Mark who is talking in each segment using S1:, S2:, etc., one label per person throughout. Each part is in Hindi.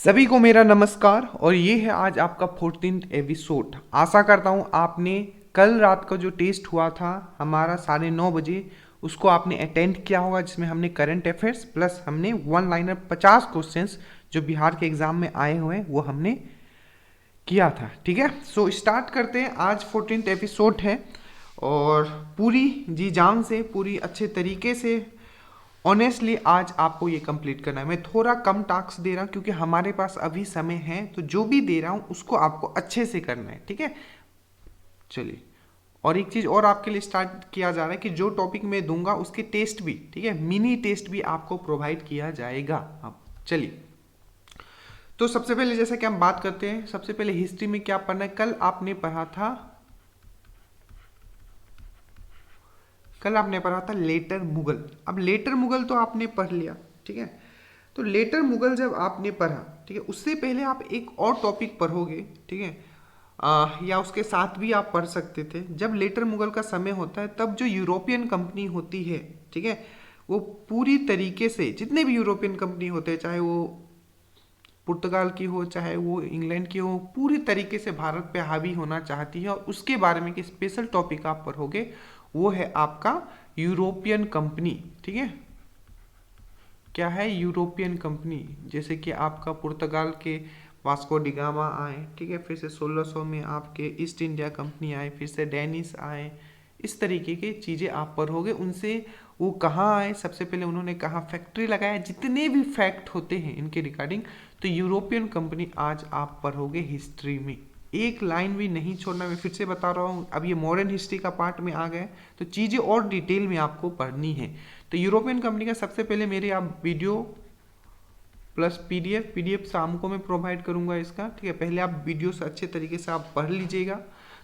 S1: सभी को मेरा नमस्कार और ये है आज आपका 14th एपिसोड। आशा करता हूँ आपने कल रात का जो टेस्ट हुआ था हमारा 9:30 बजे उसको आपने अटेंड किया होगा, जिसमें हमने करंट अफेयर्स प्लस हमने वन लाइनर 50 क्वेश्चंस जो बिहार के एग्जाम में आए हुए हैं वो हमने किया था। ठीक है, सो स्टार्ट करते हैं। आज 14th एपिसोड है और पूरी जी जान से पूरी अच्छे तरीके से ऑनेस्टली आज आपको ये कंप्लीट करना है। मैं थोड़ा कम टास्क दे रहा हूँ क्योंकि हमारे पास अभी समय है, तो जो भी दे रहा हूँ उसको आपको अच्छे से करना है। ठीक है, चलिए। और एक चीज़ और आपके लिए स्टार्ट किया जा रहा है कि जो टॉपिक मैं दूंगा उसके टेस्ट भी, ठीक है, मिनी टेस्ट भी आपको प्रोवाइड किया जाएगा। अब चलिए, तो सबसे पहले जैसा कि हम बात करते हैं, सबसे पहले हिस्ट्री में क्या पढ़ना है। कल आपने पढ़ा था लेटर मुगल। अब लेटर मुगल तो आपने पढ़ लिया, ठीक है। तो लेटर मुगल जब आपने पढ़ा, ठीक है, उससे पहले आप एक और टॉपिक पढ़ोगे, ठीक है, या उसके साथ भी आप पढ़ सकते थे। जब लेटर मुगल का समय होता है तब जो यूरोपियन कंपनी होती है, ठीक है, वो पूरी तरीके से जितने भी यूरोपियन कंपनी होते हैं, चाहे वो पुर्तगाल की हो चाहे वो इंग्लैंड की हो, पूरी तरीके से भारत पे हावी होना चाहती है। और उसके बारे में एक स्पेशल टॉपिक आप पढ़ोगे, वो है आपका यूरोपियन कंपनी। ठीक है, क्या है यूरोपियन कंपनी? जैसे कि आपका पुर्तगाल के वास्को डिगामा आए, ठीक है, फिर से 1600 में आपके ईस्ट इंडिया कंपनी आए, फिर से डेनिस आए। इस तरीके की चीज़ें आप पढ़ोगे। उनसे वो कहाँ आए, सबसे पहले उन्होंने कहाँ फैक्ट्री लगाया, जितने भी फैक्ट होते हैं इनके रिगार्डिंग, तो यूरोपियन कंपनी आज आप पढ़ोगे हिस्ट्री में। एक लाइन भी नहीं छोड़ना। मैं फिर से बता रहा हूँ, अब ये मॉडर्न हिस्ट्री का पार्ट में आ गए तो चीज़ें और डिटेल में आपको पढ़नी है। तो यूरोपियन कंपनी का सबसे पहले मेरे आप वीडियो प्लस पीडीएफ शाम को मैं प्रोवाइड करूंगा इसका। ठीक है, पहले आप वीडियो से अच्छे तरीके से आप पढ़ लीजिएगा।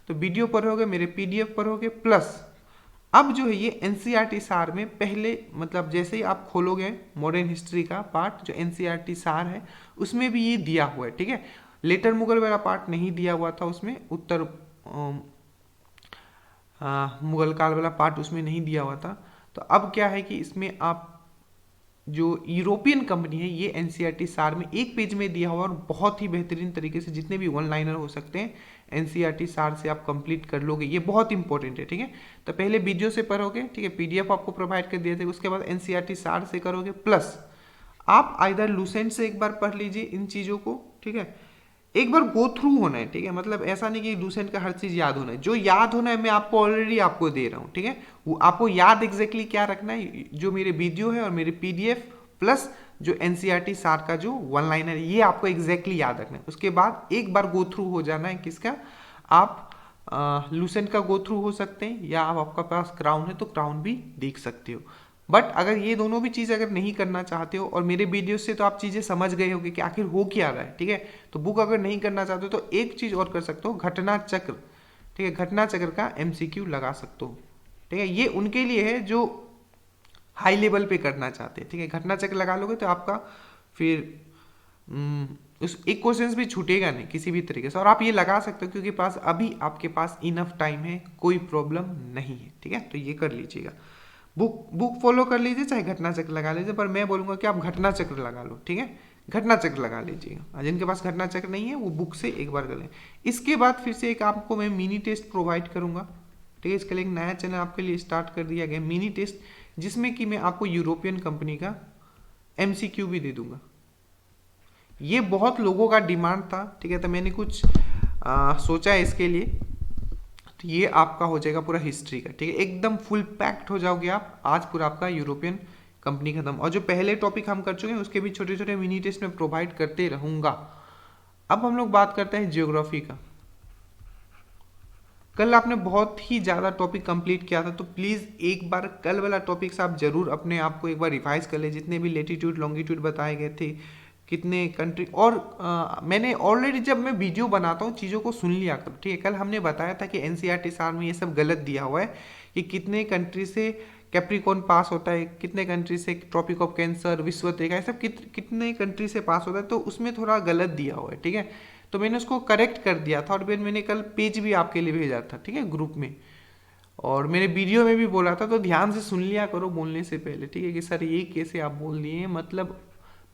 S1: तो वीडियो पढ़ोगे, मेरे पीडीएफ पढ़ोगे, प्लस अब जो है ये एनसीईआरटी सार में पहले, मतलब जैसे ही आप खोलोगे मॉडर्न हिस्ट्री का पार्ट जो एनसीईआरटी सार है उसमें भी ये दिया हुआ है। ठीक है, लेटर मुगल वाला पार्ट नहीं दिया हुआ था, उसमें उत्तर मुगल काल वाला पार्ट उसमें नहीं दिया हुआ था। तो अब क्या है कि इसमें आप जो यूरोपियन कंपनी है ये एनसीईआरटी सार में एक पेज में दिया हुआ और बहुत ही बेहतरीन तरीके से जितने भी वन लाइनर हो सकते हैं एनसीईआरटी सार से आप कंप्लीट कर लोगे। ये बहुत इंपॉर्टेंट है। ठीक है, तो पहले वीडियो से पढ़ोगे, ठीक है, पीडीएफ आपको प्रोवाइड कर दिए थे, उसके बाद एनसीईआरटी सार से करोगे, प्लस आप आइदर लूसेंट से एक बार पढ़ लीजिए इन चीज़ों को। ठीक है, एक बार गो थ्रू होना है। ठीक है, मतलब ऐसा नहीं कि लूसेंट का हर चीज़ याद होना है। जो याद होना है मैं आपको ऑलरेडी आपको दे रहा हूँ। ठीक है, वो आपको याद एग्जैक्टली क्या रखना है, जो मेरे वीडियो है और मेरे पीडीएफ प्लस जो एनसीईआरटी सार का जो वन लाइनर है ये आपको एग्जैक्टली याद रखना है। उसके बाद एक बार गो थ्रू हो जाना है किसका, आप लूसेंट का गो थ्रू हो सकते हैं, या आप आपका पास क्राउन है तो क्राउन भी देख सकते हो। बट अगर ये दोनों भी चीज़ अगर नहीं करना चाहते हो, और मेरे वीडियो से तो आप चीज़ें समझ गए होगे कि आखिर हो क्या रहा है, ठीक है, तो बुक अगर नहीं करना चाहते हो तो एक चीज़ और कर सकते हो, घटना चक्र। ठीक है, घटना चक्र का एमसीक्यू लगा सकते हो। ठीक है, ये उनके लिए है जो हाई लेवल पे करना चाहते हैं। ठीक है, घटना चक्र लगा लोगे तो आपका फिर उस एक क्वेश्चन भी छूटेगा नहीं किसी भी तरीके से, और आप ये लगा सकते हो क्योंकि पास अभी आपके पास इनफ टाइम है, कोई प्रॉब्लम नहीं है। ठीक है, तो ये कर लीजिएगा, बुक फॉलो कर लीजिए, चाहे घटना चक्र लगा लीजिए, पर मैं बोलूँगा कि आप घटना चक्र लगा लो। ठीक है, घटना चक्र लगा लीजिएगा। जिनके पास घटना चक्र नहीं है वो बुक से एक बार कर लें। इसके बाद फिर से एक आपको मैं मिनी टेस्ट प्रोवाइड करूँगा। ठीक है, इसके लिए एक नया चैनल आपके लिए स्टार्ट कर दिया गया, मिनी टेस्ट, जिसमें कि मैं आपको यूरोपियन कंपनी का एमसीक्यू भी दे दूंगा। ये बहुत लोगों का डिमांड था। ठीक है, तो मैंने कुछ सोचा है इसके लिए। तो ये आपका हो जाएगा पूरा हिस्ट्री का। ठीक है, एकदम फुल पैक्ड हो जाओगे आप। आज पूरा आपका यूरोपियन कंपनी खत्म, और जो पहले टॉपिक हम कर चुके हैं उसके भी छोटे छोटे मिनी टेस्ट में प्रोवाइड करते रहूंगा। अब हम लोग बात करते हैं जियोग्राफी का। कल आपने बहुत ही ज़्यादा टॉपिक कंप्लीट किया था, तो प्लीज़ एक बार कल वाला टॉपिक्स आप जरूर अपने आप को एक बार रिवाइज कर ले। जितने भी लेटीट्यूड लॉन्गिट्यूड बताए गए थे, कितने कंट्री, और मैंने ऑलरेडी जब मैं वीडियो बनाता हूँ चीज़ों को सुन लिया करो। ठीक है, कल हमने बताया था कि एनसीईआरटी सार में ये सब गलत दिया हुआ है कि कितने कंट्री से कैप्रिकॉर्न पास होता है, कितने कंट्री से ट्रॉपिक ऑफ कैंसर, विश्वरेखा, ये सब कितने कंट्री से पास होता है, तो उसमें थोड़ा गलत दिया हुआ है। ठीक है, तो मैंने उसको करेक्ट कर दिया था, और फिर मैंने कल पेज भी आपके लिए भेजा था, ठीक है, ग्रुप में, और मेरे वीडियो में भी बोला था। तो ध्यान से सुन लिया करो बोलने से पहले, ठीक है, कि सर ये कैसे आप बोल दिए, मतलब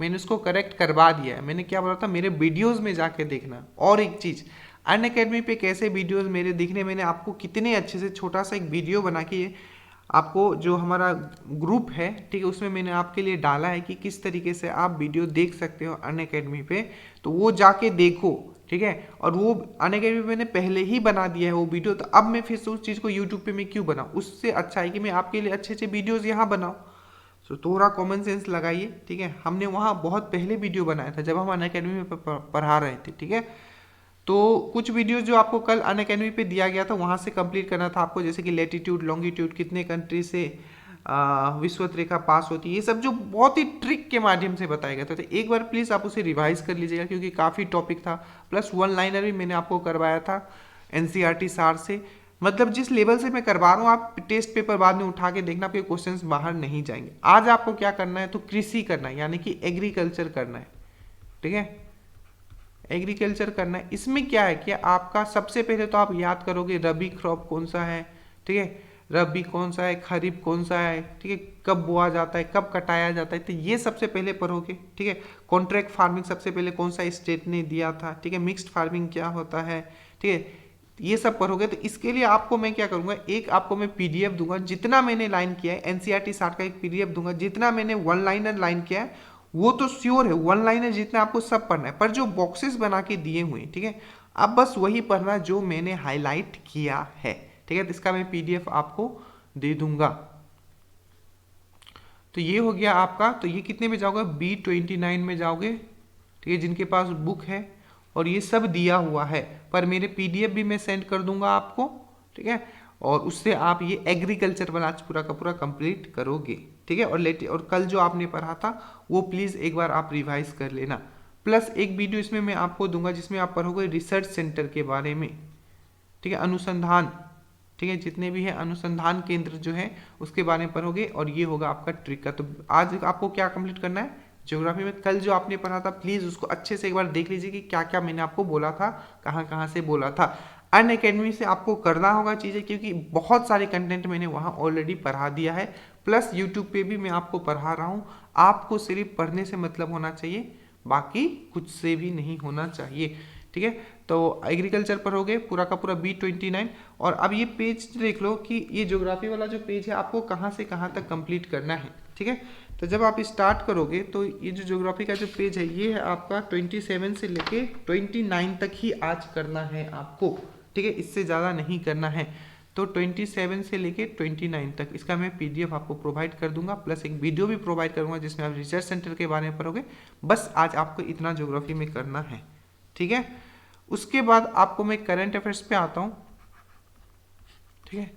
S1: मैंने उसको करेक्ट करवा दिया है। मैंने क्या बोला था, मेरे वीडियोस में जाके देखना। और एक चीज़, अनअकैडमी पे कैसे वीडियोस मेरे दिखने, मैंने आपको कितने अच्छे से छोटा सा एक वीडियो बना के आपको जो हमारा ग्रुप है, ठीक है, उसमें मैंने आपके लिए डाला है कि किस तरीके से आप वीडियो देख सकते हो अनअकैडमी पे। तो वो जाके देखो, ठीक है। और वो अनअकैडमी पे मैंने पहले ही बना दिया है वो वीडियो, तो अब मैं फिर से उस चीज़ को यूट्यूब पे मैं क्यों बनाऊँ। उससे अच्छा है कि मैं आपके लिए अच्छे अच्छे वीडियोज़ यहाँ बनाऊँ। तो थोड़ा कॉमन सेंस लगाइए, ठीक है। हमने वहाँ बहुत पहले वीडियो बनाया था जब हम अनअकैडमी में पढ़ा रहे थे, ठीक है। तो कुछ वीडियोस जो आपको कल अनअकैडमी पे दिया गया था वहाँ से कंप्लीट करना था आपको, जैसे कि लेटीट्यूड लॉन्गिट्यूड, कितने कंट्री से विषुवत रेखा पास होती है, ये सब जो बहुत ही ट्रिक के माध्यम से बताया गया था। तो एक बार प्लीज़ आप उसे रिवाइज कर लीजिएगा, क्योंकि काफ़ी टॉपिक था। प्लस वन लाइनर भी मैंने आपको करवाया था एनसीईआरटी सार से। मतलब जिस लेवल से मैं करवा रहा हूँ, आप टेस्ट पेपर बाद में उठा के देखना, आपके क्वेश्चंस बाहर नहीं जाएंगे। आज आपको क्या करना है, तो कृषि करना है, यानी कि एग्रीकल्चर करना है, ठीक है। एग्रीकल्चर करना है। इसमें क्या है कि आपका सबसे पहले तो आप याद करोगे रबी क्रॉप कौन सा है, ठीक है, रबी कौन सा है, खरीफ कौन सा है, ठीक है, कब बोआ जाता है, कब कटाया जाता है, तो ये सबसे पहले पढ़ोगे, ठीक है। कॉन्ट्रैक्ट फार्मिंग सबसे पहले कौन सा स्टेट ने दिया था, ठीक है। मिक्स्ड फार्मिंग क्या होता है, ठीक है, ये सब पढ़ोगे। तो इसके लिए आपको मैं क्या करूंगा, एक आपको मैं पीडीएफ दूंगा, जितना मैंने लाइन किया है एनसीईआरटी सार का एक पीडीएफ दूंगा, जितना मैंने वन लाइनर लाइन किया है वो तो श्योर है, वन लाइनर जितना आपको सब पढ़ना है, पर जो बॉक्सेस बना के दिए हुए हैं, ठीक है, अब बस वही पढ़ना जो मैंने हाईलाइट किया है, ठीक है। तो इसका मैं पीडीएफ आपको दे दूंगा। तो ये हो गया आपका। तो ये कितने में जाओगे, B29 में जाओगे, ठीक है, जिनके पास बुक है। और ये सब दिया हुआ है, पर मेरे पीडीएफ भी मैं सेंड कर दूंगा आपको, ठीक है। और उससे आप ये एग्रीकल्चर वाला आज पूरा का पूरा कंप्लीट करोगे, ठीक है। और कल जो आपने पढ़ा था वो प्लीज़ एक बार आप रिवाइज कर लेना। प्लस एक वीडियो इसमें मैं आपको दूंगा जिसमें आप पढ़ोगे रिसर्च सेंटर के बारे में, ठीक है, अनुसंधान, ठीक है, जितने भी है अनुसंधान केंद्र जो है उसके बारे में पढ़ोगे। और ये होगा आपका ट्रिक का। तो आज आपको क्या कंप्लीट करना है, ज्योग्राफी में कल जो आपने पढ़ा था प्लीज़ उसको अच्छे से एक बार देख लीजिए कि क्या क्या मैंने आपको बोला था, कहाँ कहाँ से बोला था। अनअकैडमी से आपको करना होगा चीज़ें, क्योंकि बहुत सारे कंटेंट मैंने वहाँ ऑलरेडी पढ़ा दिया है। प्लस यूट्यूब पे भी मैं आपको पढ़ा रहा हूँ। आपको सिर्फ पढ़ने से मतलब होना चाहिए, बाकी कुछ से भी नहीं होना चाहिए, ठीक है। तो एग्रीकल्चर पढ़ोगे पूरा का पूरा B29। और अब ये पेज देख लो कि ये ज्योग्राफी वाला जो पेज है आपको कहाँ से कहाँ तक कंप्लीट करना है, ठीक है। तो जब आप स्टार्ट करोगे तो ये जो ज्योग्राफी का जो पेज है ये है आपका 27 से लेके 29 तक ही आज करना है आपको, ठीक है, इससे ज़्यादा नहीं करना है। तो 27 से लेके 29 तक इसका मैं पीडीएफ आपको प्रोवाइड कर दूंगा, प्लस एक वीडियो भी प्रोवाइड करूंगा जिसमें आप रिसर्च सेंटर के बारे में पढ़ोगे। बस आज आपको इतना ज्योग्राफी में करना है, ठीक है। उसके बाद आपको मैं करंट अफेयर्स पे आता हूँ, ठीक है।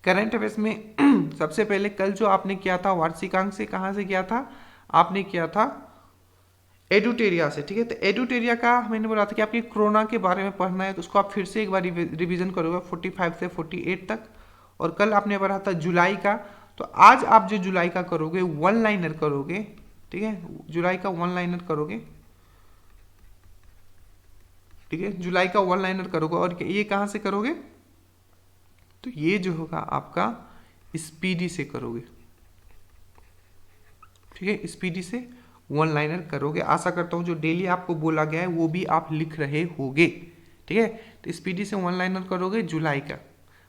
S1: करंट अफेयर्स में सबसे पहले कल जो आपने किया था वार्षिकांक से, कहाँ से किया था, आपने किया था एडुटेरिया से, ठीक है। तो एडुटेरिया का मैंने बोला था कि आपकी कोरोना के बारे में पढ़ना है, तो उसको आप फिर से एक बार रिवीजन करोगे 45 से 48 तक। और कल आपने पढ़ा था जुलाई का, तो आज आप जो जुलाई का करोगे वन लाइनर करोगे, ठीक है, जुलाई का वन लाइनर करोगे, ठीक है, जुलाई का वन लाइनर करोगे। और ये कहाँ से करोगे, तो ये जो होगा आपका स्पीडी से करोगे, ठीक है, स्पीडी से वन लाइनर करोगे। आशा करता हूँ जो डेली आपको बोला गया है वो भी आप लिख रहे होगे, ठीक है। तो स्पीडी से वन लाइनर करोगे जुलाई का।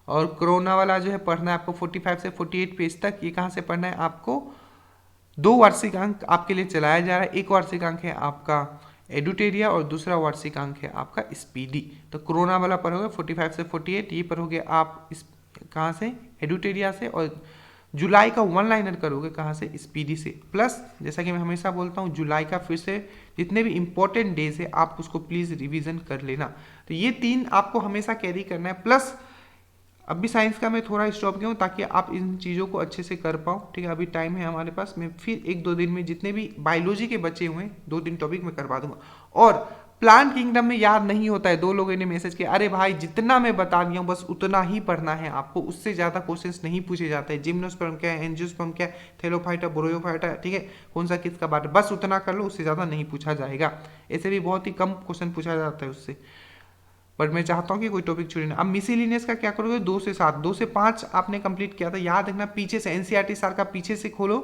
S1: और कोरोना वाला जो है पढ़ना है आपको 45 से 48 पेज तक। ये कहाँ से पढ़ना है आपको, 2 वार्षिकांक आपके लिए चलाया जा रहा है। एक वार्षिकांक है आपका एडुटेरिया और दूसरा वार्षिकांक है आपका स्पीडी। तो कोरोना वाला पढ़ोगे 45 से 48, ये पढ़ोगे आप कहाँ से, एडुटेरिया से। और जुलाई का वन लाइनर करोगे कहाँ से, स्पीडी से। प्लस जैसा कि मैं हमेशा बोलता हूँ जुलाई का फिर से जितने भी इंपॉर्टेंट डेज है आप उसको प्लीज़ रिवीजन कर लेना। तो ये 3 आपको हमेशा कैरी करना है। प्लस अब भी साइंस का मैं थोड़ा स्टॉप किया हूँ ताकि आप इन चीज़ों को अच्छे से कर पाओ, ठीक है। अभी टाइम है हमारे पास, मैं फिर 1-2 दिन में जितने भी बायोलॉजी के बचे हुए हैं 2-3 टॉपिक में करवा दूंगा। और प्लांट किंगडम में याद नहीं होता है, 2 लोगों ने मैसेज किया, अरे भाई जितना मैं बता दिया हूँ बस उतना ही पढ़ना है आपको, उससे ज़्यादा क्वेश्चंस नहीं पूछे जाते हैं। जिम्नोस्पर्म क्या है, एंजियोस्पर्म क्या है, थैलोफाइटा, बोरोयोफाइटा, ठीक है, कौन सा किसका बात, बस उतना कर लो, उससे ज़्यादा नहीं पूछा जाएगा। ऐसे भी बहुत ही कम क्वेश्चन पूछा जाता है उससे, बट मैं चाहता हूँ कि कोई टॉपिक छूटे ना। अब मिसलिनियस का क्या करोगे, 2 से 7, 2 से 5 आपने कंप्लीट किया था, याद रखना पीछे से एनसीईआरटी सार का पीछे से खोलो,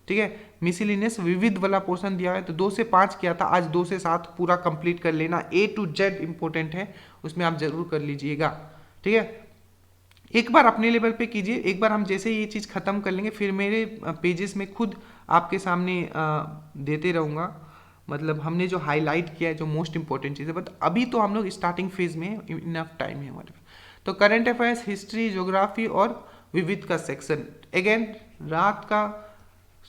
S1: ठीक है। मिसलिनियस विविध वाला पोर्शन दिया है तो 2 से 5 किया था, आज 2 से 7 पूरा कंप्लीट कर लेना। A to Z इंपॉर्टेंट है, उसमें आप जरूर कर लीजिएगा, ठीक है। एक बार अपने लेवल पे कीजिए, एक बार हम जैसे ये चीज़ खत्म कर लेंगे फिर मेरे पेजेस में खुद आपके सामने देते रहूँगा, मतलब हमने जो हाईलाइट किया है जो मोस्ट इंपॉर्टेंट चीज़ है। बट अभी तो हम लोग स्टार्टिंग फेज में, इनफ टाइम है हमारे पास। तो करंट अफेयर्स, हिस्ट्री, ज्योग्राफी और विविध का सेक्शन अगेन रात का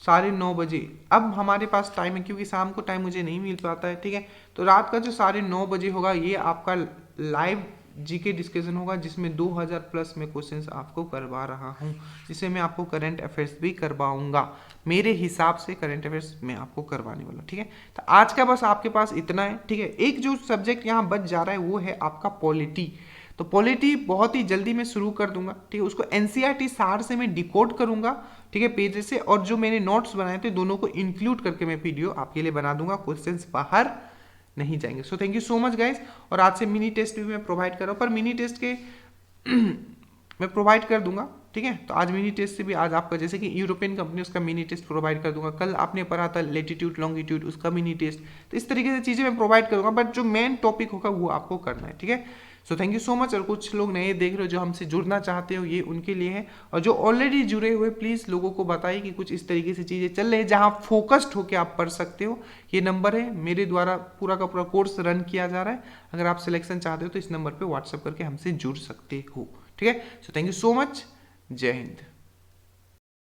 S1: 9:30 बजे। अब हमारे पास टाइम है क्योंकि शाम को टाइम मुझे नहीं मिल पाता है, ठीक है। तो रात का जो 9:30 बजे होगा ये आपका लाइव जीके डिस्कशन होगा, जिसमें 2000 प्लस में क्वेश्चंस आपको करवा रहा हूँ, जिसमें मैं आपको करंट अफेयर्स भी करवाऊंगा। मेरे हिसाब से करंट अफेयर्स मैं आपको करवाने वाला, ठीक है। तो आज का बस आपके पास इतना है, ठीक है। एक जो सब्जेक्ट यहाँ बच जा रहा है वो है आपका पॉलिटी। तो पॉलिटी बहुत ही जल्दी मैं शुरू कर दूंगा, ठीक है। उसको एनसीईआरटी सार से मैं डिकोड करूंगा, ठीक है, पेजेस से, और जो मैंने नोट्स बनाए थे दोनों को इंक्लूड करके मैं वीडियो आपके लिए बना दूंगा। क्वेश्चंस बाहर नहीं जाएंगे। So thank you so much guys. और आज से मिनी टेस्ट भी मैं प्रोवाइड कर रहा हूँ, पर मिनी टेस्ट के मैं प्रोवाइड कर दूंगा, ठीक है। तो आज मिनी टेस्ट से भी आज आपका, जैसे कि यूरोपियन कंपनी, उसका मिनी टेस्ट प्रोवाइड कर दूंगा। कल आपने पढ़ा था लेटीट्यूड लॉन्गिट्यूड, उसका मिनी टेस्ट। तो इस तरीके से चीज़ें मैं प्रोवाइड करूंगा, बट जो मेन टॉपिक होगा वो आपको करना है, ठीक है। So thank you so much. और कुछ लोग नए देख रहे हो जो हमसे जुड़ना चाहते हो, ये उनके लिए है। और जो ऑलरेडी जुड़े हुए प्लीज़ लोगों को बताइए कि कुछ इस तरीके से चीज़ें चल रही है जहाँ फोकस्ड होकर आप पढ़ सकते हो। ये नंबर है, मेरे द्वारा पूरा का पूरा कोर्स रन किया जा रहा है। अगर आप सिलेक्शन चाहते हो तो इस नंबर पर व्हाट्सअप करके हमसे जुड़ सकते हो, ठीक है। So thank you so much. जय हिंद।